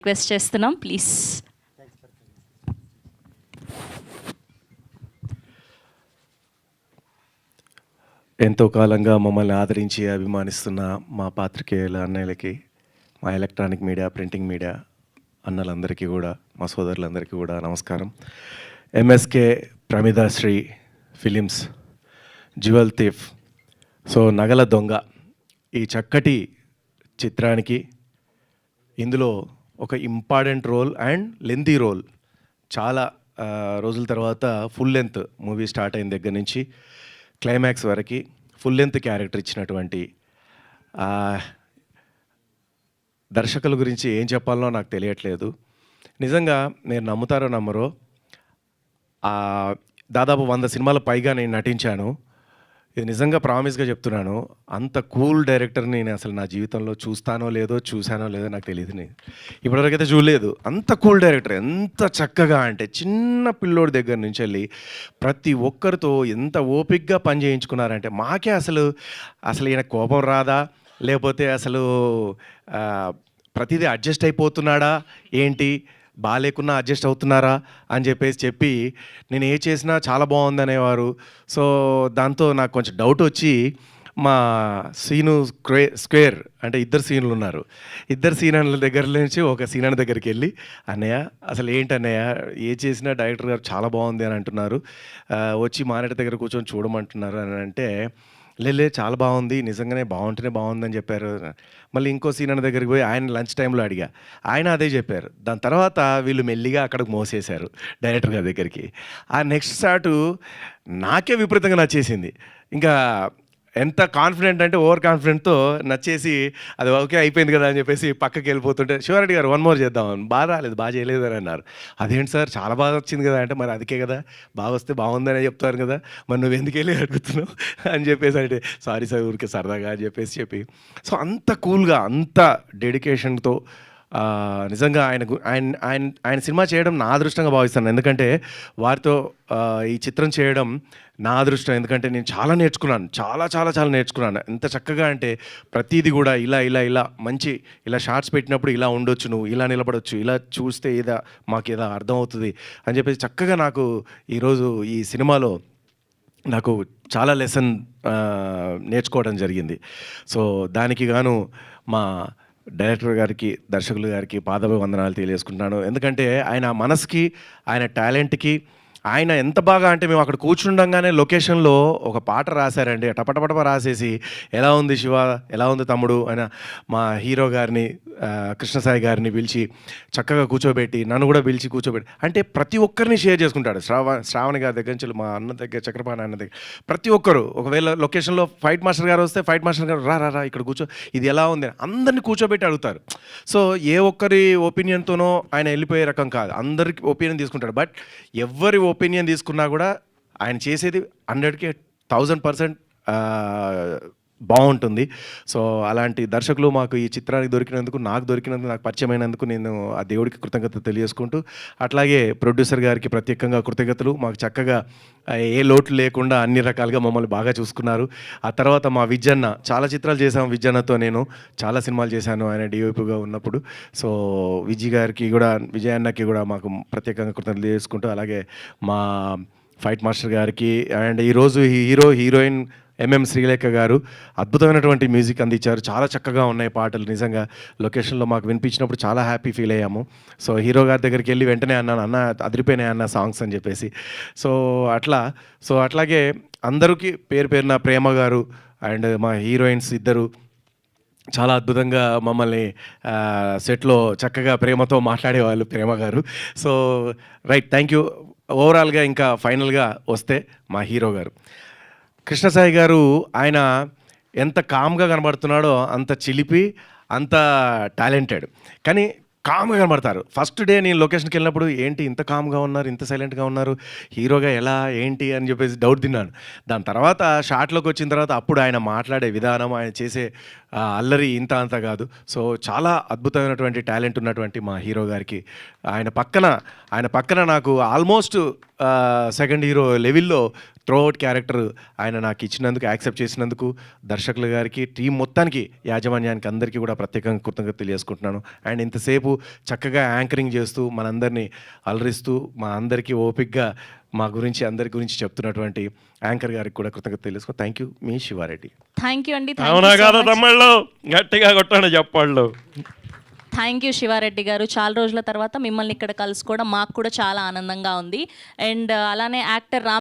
Request చేస్తున్నాం please. ఎంతో కాలంగా మమ్మల్ని ఆదరించి అభిమానిస్తున్న మా పాత్రికేయుల అన్నయ్యలకి, మా ఎలక్ట్రానిక్ మీడియా, ప్రింటింగ్ మీడియా అన్నలందరికీ కూడా, మా సోదరులందరికీ కూడా నమస్కారం. MSK Pramidashri films jewel thief, so నగల దొంగ, ఈ చక్కటి చిత్రానికి ఇందులో ఒక important role and lengthy role, చాలా రోజుల తర్వాత ఫుల్ లెంత్ మూవీ స్టార్ట్ అయిన దగ్గర నుంచి క్లైమాక్స్ వరకు ఫుల్ లెంత్ క్యారెక్టర్ ఇచ్చినటువంటి దర్శకుల గురించి ఏం చెప్పాలనో నాకు తెలియట్లేదు. నిజంగా నేను నమ్ముతారో నమ్మరో, దాదాపు 100 సినిమాల పైగా నేను నటించాను. ఇది నిజంగా ప్రామిస్గా చెప్తున్నాను, అంత కూల్ డైరెక్టర్ని నేను అసలు నా జీవితంలో చూస్తానో లేదో నాకు తెలియదు. నేను ఇప్పటివరకు అయితే చూడలేదు. అంత కూల్ డైరెక్టర్, ఎంత చక్కగా అంటే చిన్న పిల్లోడి దగ్గర నుంచి వెళ్ళి ప్రతి ఒక్కరితో ఎంత ఓపిక్గా పని చేయించుకున్నారంటే మాకే అసలు ఈయన కోపం రాదా, లేకపోతే అసలు ప్రతిదీ అడ్జస్ట్ అయిపోతున్నాడా ఏంటి, బాగాలేకున్నా అడ్జస్ట్ అవుతున్నారా అని చెప్పి నేను ఏ చేసినా చాలా బాగుంది అనేవారు. సో దాంతో నాకు కొంచెం డౌట్ వచ్చి మా సీను స్క్వేర్ అంటే ఇద్దరు సీన్లు ఉన్నారు, ఇద్దరు సీనన్ల దగ్గర నుంచి ఒక సీనన్ దగ్గరికి వెళ్ళి, అన్నయ్య అసలు ఏంటి అన్నయ్య ఏ చేసినా డైరెక్టర్ గారు చాలా బాగుంది అని అంటున్నారు, వచ్చి మానేట దగ్గర కూర్చొని చూడమంటున్నారు అని అంటే, లే చాలా బాగుంది, నిజంగానే బాగుంటేనే బాగుందని చెప్పారు. మళ్ళీ ఇంకో సీనన్న దగ్గరికి పోయి ఆయన లంచ్ టైంలో అడిగా, ఆయన అదే చెప్పారు. దాని తర్వాత వీళ్ళు మెల్లిగా అక్కడికి మోసేశారు డైరెక్టర్ గారి దగ్గరికి. ఆ నెక్స్ట్ షాటు నాకే విపరీతంగా నచ్చేసింది. ఇంకా ఎంత కాన్ఫిడెంట్ అంటే ఓవర్ కాన్ఫిడెంట్తో నచ్చేసి అది ఓకే అయిపోయింది కదా అని చెప్పేసి పక్కకి వెళ్ళిపోతుంటే, శివారెడ్డి గారు 1 మోర్ చేద్దామని, బాగా రాలేదు, బాగా చేయలేదు అని అన్నారు. అదేంటి సార్ చాలా బాగా వచ్చింది కదా అంటే, మరి అదికే కదా బాగా వస్తే బాగుందనే చెప్తారు కదా, మరి నువ్వు ఎందుకు వెళ్ళి అడుగుతున్నావు అని చెప్పేసి అంటే, సారీ సార్ ఊరికే సరదాగా అని చెప్పి సో అంత కూల్గా అంత డెడికేషన్తో నిజంగా ఆయన సినిమా చేయడం నా అదృష్టంగా భావిస్తాను. ఎందుకంటే వారితో ఈ చిత్రం చేయడం నా అదృష్టం. ఎందుకంటే నేను చాలా నేర్చుకున్నాను, చాలా నేర్చుకున్నాను. ఎంత చక్కగా అంటే ప్రతిదీ కూడా ఇలా మంచి ఇలా షార్ట్స్ పెట్టినప్పుడు ఇలా ఉండొచ్చు, నువ్వు ఇలా నిలబడొచ్చు, ఇలా చూస్తే మాకు ఏదో అర్థమవుతుంది అని చెప్పేసి చక్కగా నాకు ఈరోజు ఈ సినిమాలో నాకు చాలా లెసన్ నేర్చుకోవడం జరిగింది. సో దానికి గాను మా డైరెక్టర్ గారికి, దర్శకులు గారికి పాదాభివందనాలు తెలియజేసుకుంటున్నాను. ఎందుకంటే ఆయన మనసుకి, ఆయన టాలెంట్కి, ఆయన ఎంత బాగా అంటే మేము అక్కడ కూర్చుండగానే లొకేషన్లో ఒక పాట రాశారండి, టపటపటప రాసేసి, ఎలా ఉంది శివ, ఎలా ఉంది తమ్ముడు ఆయన మా హీరో గారిని, కృష్ణసాయి గారిని పిలిచి చక్కగా కూర్చోబెట్టి, నన్ను కూడా పిలిచి కూర్చోబెట్టి, అంటే ప్రతి ఒక్కరిని షేర్ చేసుకుంటాడు. శ్రావణి గారి దగ్గర నుంచి మా అన్న దగ్గర, చక్రపాణి అన్న దగ్గర ప్రతి ఒక్కరు, ఒకవేళ లొకేషన్లో ఫైట్ మాస్టర్ గారు వస్తే ఫైట్ మాస్టర్ గారు రా ఇక్కడ కూర్చో, ఇది ఎలా ఉంది, అందరినీ కూర్చోబెట్టి అడుగుతారు. సో ఏ ఒక్కరి ఒపీనియన్తోనో ఆయన వెళ్ళిపోయే రకం కాదు, అందరికి ఒపీనియన్ తీసుకుంటాడు. బట్ ఎవరి ఒపీనియన్ తీసుకున్నా కూడా ఆయన చేసేది 100కి 1000% బాగుంటుంది. సో అలాంటి దర్శకులు మాకు ఈ చిత్రానికి దొరికినందుకు, నాకు పరిచయమైనందుకు నేను ఆ దేవుడికి కృతజ్ఞత తెలియజేసుకుంటూ, అట్లాగే ప్రొడ్యూసర్ గారికి ప్రత్యేకంగా కృతజ్ఞతలు. మాకు చక్కగా ఏ లోటు లేకుండా అన్ని రకాలుగా మమ్మల్ని బాగా చూసుకున్నారు. ఆ తర్వాత మా విజయన్న, చాలా చిత్రాలు చేశాము విజయన్నతో, నేను చాలా సినిమాలు చేశాను ఆయన డిఓపిగా ఉన్నప్పుడు. సో విజయన్నకి కూడా మాకు ప్రత్యేకంగా కృతజ్ఞతలు తెలియజేసుకుంటూ, అలాగే మా ఫైట్ మాస్టర్ గారికి అండ్ ఈరోజు హీరోయిన్ ఎంఎం శ్రీలేఖ గారు అద్భుతమైనటువంటి మ్యూజిక్ అందించారు. చాలా చక్కగా ఉన్నాయి పాటలు. నిజంగా లొకేషన్లో మాకు వినిపించినప్పుడు చాలా హ్యాపీ ఫీల్ అయ్యాము. సో హీరో గారి దగ్గరికి వెళ్ళి వెంటనే అన్నాను, అన్న అదిరిపోయినాయి అన్న సాంగ్స్ అని చెప్పేసి. సో అట్లాగే అందరికీ పేరున ప్రేమ గారు అండ్ మా హీరోయిన్స్ ఇద్దరు చాలా అద్భుతంగా మమ్మల్ని సెట్లో చక్కగా ప్రేమతో మాట్లాడేవాళ్ళు, ప్రేమ గారు. So right, thank you. ఓవరాల్గా ఇంకా ఫైనల్గా వస్తే మా హీరో గారు కృష్ణసాయి గారు, ఆయన ఎంత కామ్గా కనబడుతున్నాడో అంత చిలిపి, అంత టాలెంటెడ్, కానీ కామ్గా కనబడతారు. ఫస్ట్ డే నేను లొకేషన్కి వెళ్ళినప్పుడు, ఏంటి ఇంత కామ్గా ఉన్నారు, ఇంత సైలెంట్గా ఉన్నారు, హీరోగా ఎలా ఏంటి అని చెప్పేసి డౌట్ తిన్నాను. దాని తర్వాత షాట్లోకి వచ్చిన తర్వాత అప్పుడు ఆయన మాట్లాడే విధానం, ఆయన చేసే అల్లరి ఇంత అంత కాదు. సో చాలా అద్భుతమైనటువంటి టాలెంట్ ఉన్నటువంటి మా హీరో గారికి ఆయన పక్కన నాకు ఆల్మోస్ట్ సెకండ్ హీరో లెవెల్లో త్రోఅవుట్ క్యారెక్టర్ ఆయన నాకు ఇచ్చినందుకు, యాక్సెప్ట్ చేసినందుకు దర్శకులు గారికి, టీం మొత్తానికి, యాజమాన్యానికి అందరికీ కూడా ప్రత్యేకంగా కృతజ్ఞత తెలియజేసుకుంటున్నాను. అండ్ ఇంతసేపు చక్కగా యాంకరింగ్ చేస్తూ మనందరినీ అలరిస్తూ మా అందరికీ ఓపిక్గా మా గురించి అందరి గురించి చెప్తున్నటువంటి యాంకర్ గారికి కూడా కృతజ్ఞత తెలుసుకో. Thank you. Me Sivareddy. Thank you అండి. అవునా కాదా తమ్ముళ్ళు? గట్టిగా కొట్టండి చెప్పాళ్ళు. థ్యాంక్ యూ శివారెడ్డి గారు. చాలా రోజుల తర్వాత మిమ్మల్ని ఇక్కడ కలుసుకోవడం మాకు కూడా చాలా ఆనందంగా ఉంది. అండ్ అలానే యాక్టర్ రామ్